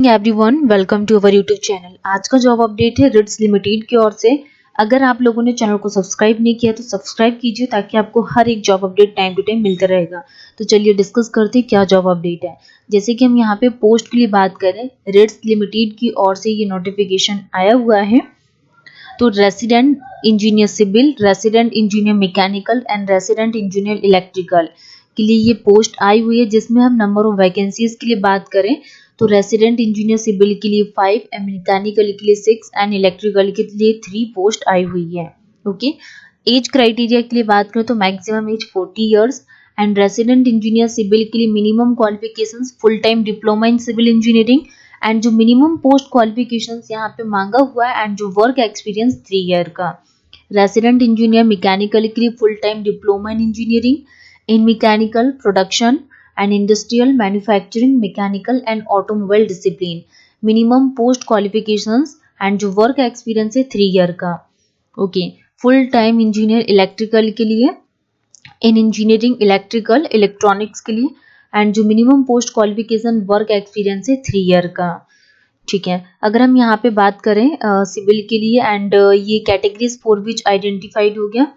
Everyone, welcome to our YouTube channel. आज का job update है रिट्स लिमिटेड की ओर से। अगर आप लोगों ने चैनल को सब्सक्राइब नहीं किया तो सब्सक्राइब कीजिए ताकि आपको हर एक job update time to time मिलता रहेगा। तो चलिए डिस्कस करते हैं क्या जॉब अपडेट है। जैसे कि हम यहाँ पे पोस्ट के लिए बात करें, रिट्स लिमिटेड की ओर से ये नोटिफिकेशन आया हुआ है। तो resident engineer civil, resident engineer mechanical and resident engineer electrical के लिए ये पोस्ट आई हुई है। जिसमें हम नंबर ऑफ वैकेंसीज के लिए बात करें तो रेसिडेंट इंजीनियर सिविल के लिए 5, मैकेनिकल के लिए 6 एंड इलेक्ट्रिकल के लिए 3 पोस्ट आई हुई है। ओके, एज क्राइटेरिया के लिए बात करें तो maximum age 40 years and resident engineer civil के लिए minimum qualifications full time diploma in civil engineering and जो मिनिमम पोस्ट क्वालिफिकेशंस यहाँ पे मांगा हुआ है एंड जो वर्क एक्सपीरियंस 3 ईयर का। रेसिडेंट इंजीनियर मैकेनिकल के लिए full time diploma in engineering in mechanical production and industrial manufacturing mechanical and automobile discipline, minimum post qualifications and जो वर्क एक्सपीरियंस है 3 ईयर का। Okay, full time engineer electrical के लिए इन engineering electrical electronics के लिए and जो minimum post qualification work experience है 3 year का। ठीक है, अगर हम यहाँ पे बात करें सिविल के लिए एंड ये कैटेगरीज फॉर विच आइडेंटिफाइड हो गया।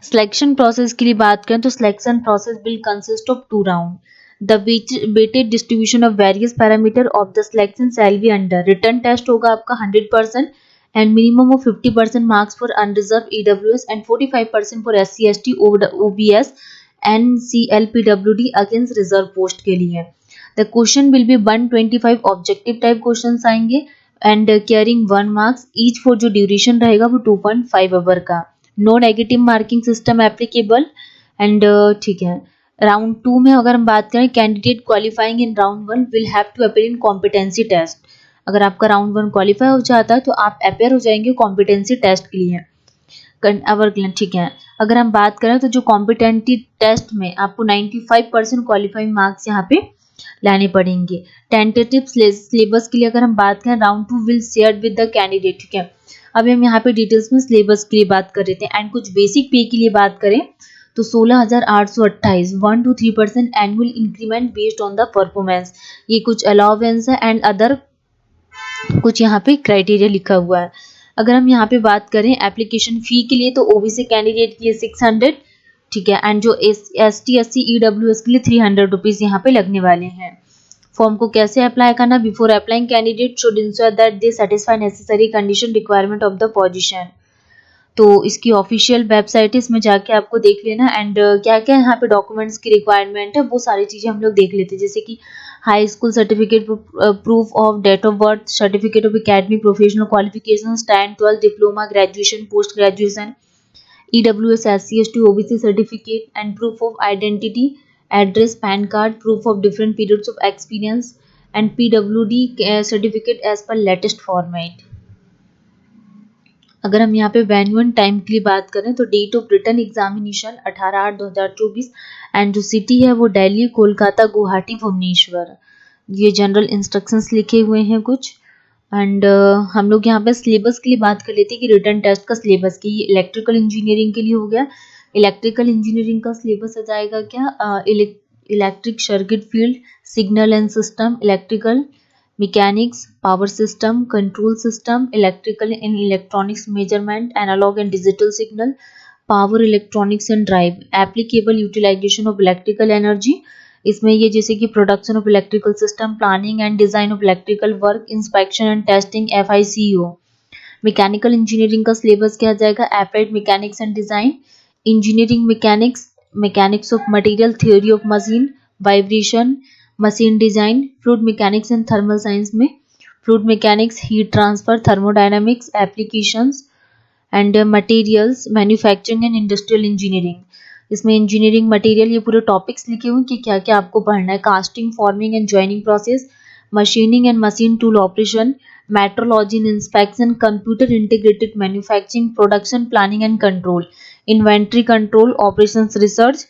सिलेक्शन प्रोसेस के लिए बात करें तो selection process will consist of 2 round. The weighted distribution of various parameter of the selection shall be under written test होगा आपका 100% and minimum of 50% marks for unreserved EWS and 45% for SC ST OBS and CLPWD against reserve post के लिए। The question will be 125 objective type questions आएंगे and carrying 1 marks each for जो duration रहेगा वो 2.5 hour का। No negative marking system applicable and ठीक है। Round 2 में अगर हम बात करें, candidate qualifying in round 1 will have to appear in competency test. अगर आपका राउंड 1 क्वालिफाई हो जाता है तो आप अपेयर हो जाएंगे कॉम्पिटेंसी टेस्ट के लिए। ठीक है, अगर हम बात करें तो जो कॉम्पिटेंसी टेस्ट में आपको 95% क्वालिफाइंग मार्क्स यहाँ पे लाने पड़ेंगे। टेंटेटिव सिलेबस के लिए अगर हम बात करें, round 2 will share with the candidate. ठीक है, अभी हम यहाँ पे डिटेल्स में सिलेबस के लिए बात कर रहे थे एंड कुछ बेसिक पे के लिए बात करें तो 16,828 1 to 3% annual increment based on the performance. ये कुछ अलाउंस है एंड अदर कुछ यहाँ पे क्राइटेरिया लिखा हुआ है। अगर हम यहाँ पे बात करें एप्लीकेशन फी के लिए तो ओबीसी कैंडिडेट के लिए 600, ठीक है, एंड जो ST SC EWS के लिए 300 रुपीज यहाँ पे लगने वाले हैं। फॉर्म को कैसे अप्लाई करना, before applying candidate should ensure that they satisfy necessary condition requirement of the position. तो इसकी ऑफिशियल वेबसाइट है, इसमें जाके आपको देख लेना एंड क्या क्या यहाँ पे डॉक्यूमेंट्स की रिक्वायरमेंट है वो सारी चीजें हम लोग देख लेते हैं। जैसे कि high school certificate, proof of date of birth, certificate of academic professional qualification, 10th 12th diploma, graduation, post graduation, EWS SC ST OBC certificate and proof of identity, address, PAN card, proof of different periods of experience and PWD certificate as per latest format। अगर हम यहाँ पे venue and time के लिए बात करें तो date of written examination 18/8/2024 and जो सिटी है वो दिल्ली, कोलकाता, गुवाहाटी, भुवनेश्वर। ये जनरल इंस्ट्रक्शंस लिखे हुए हैं कुछ एंड हम लोग यहाँ पे सिलेबस के लिए बात कर लेते हैं कि रिटन टेस्ट का सिलेबस की। ये इलेक्ट्रिकल इंजीनियरिंग के लिए हो गया। इलेक्ट्रिकल इंजीनियरिंग का सिलेबस आ जाएगा क्या, electric circuit field, signal and system, electrical mechanics, power system, control system, electrical and electronics measurement, analogue and digital signal, power electronics and drive, applicable utilisation of electrical energy. इसमें ये जैसे कि production of electrical system, planning and design of electrical work, inspection and testing, FICO। Mechanical engineering का syllabus क्या आ जाएगा, applied mechanics and design, engineering mechanics, mechanics of material, theory of machine, vibration, machine design, fluid mechanics and thermal science में fluid mechanics, heat transfer, thermodynamics, applications and materials, manufacturing and industrial engineering. इसमें engineering material ये पूरे topics लिखे हुए कि क्या क्या आपको पढ़ना है। Casting, forming and joining process, machining and machine tool operation, metrology and inspection, computer integrated manufacturing, production planning and control, inventory control, operations research,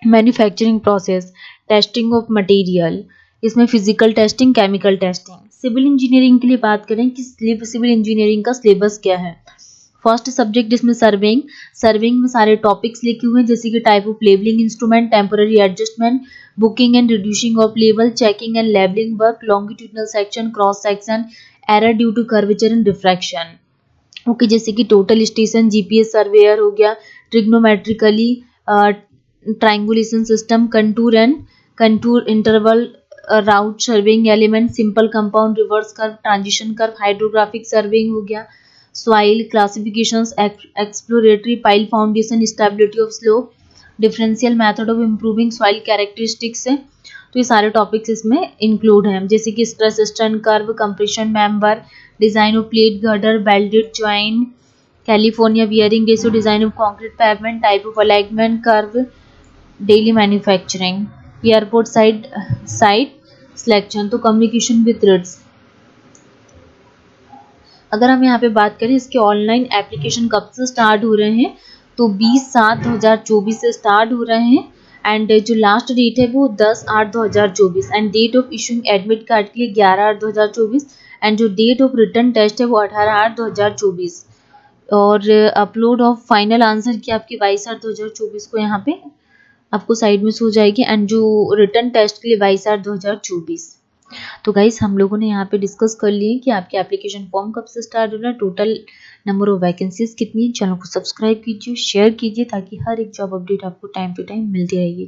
manufacturing process, testing of material. इसमें physical testing, chemical testing. Civil engineering के लिए बात करें कि civil engineering का syllabus क्या है। First subject इसमें सर्विंग। सर्विंग में सारे टॉपिक्स लिखे हुए हैं जैसे कि type of levelling instrument, temporary adjustment, booking and reducing of लेबल, checking and levelling work, longitudinal section, cross section, error due to curvature and diffraction. Okay, जैसे कि टोटल स्टेशन, जीपीएस सर्वेयर हो गया, trigonometrically triangulation system, contour interval route surveying element, simple compound, reverse curve, transition curve, hydrographic surveying हो गया, soil classifications, exploratory, pile foundation, stability of slope, differential method of improving soil characteristics है। तो ये सारे topics इसमें include हैं जैसे कि stress strain curve, compression member, design of plate girder, belted joint, California bearing ratio, design of concrete pavement, type of alignment curve, daily manufacturing, airport site selection, तो communication with Ritz. अगर हम यहाँ पे बात करें इसके ऑनलाइन एप्लीकेशन कब से स्टार्ट हो रहे हैं, तो 20/7/2024 से स्टार्ट हो रहे हैं एंड जो लास्ट डेट है वो 10/8/2024 and date of issuing admit card के लिए 11/8/2024 एंड जो डेट ऑफ रिटर्न टेस्ट है वो 18/8/2024 और अपलोड ऑफ फाइनल आंसर की आपकी 22/8/2024 को यहाँ पे आपको साइड में शो जाएगी एंड जो रिटर्न टेस्ट के लिए 22/8/2024। तो गाइस हम लोगों ने यहाँ पे डिस्कस कर लिए कि आपके एप्लीकेशन फॉर्म कब से स्टार्ट हो रहा है, टोटल नंबर ऑफ वैकेंसीज कितनी है। चैनल को सब्सक्राइब कीजिए, शेयर कीजिए ताकि हर एक जॉब अपडेट आपको टाइम टू टाइम मिलती रहेगी।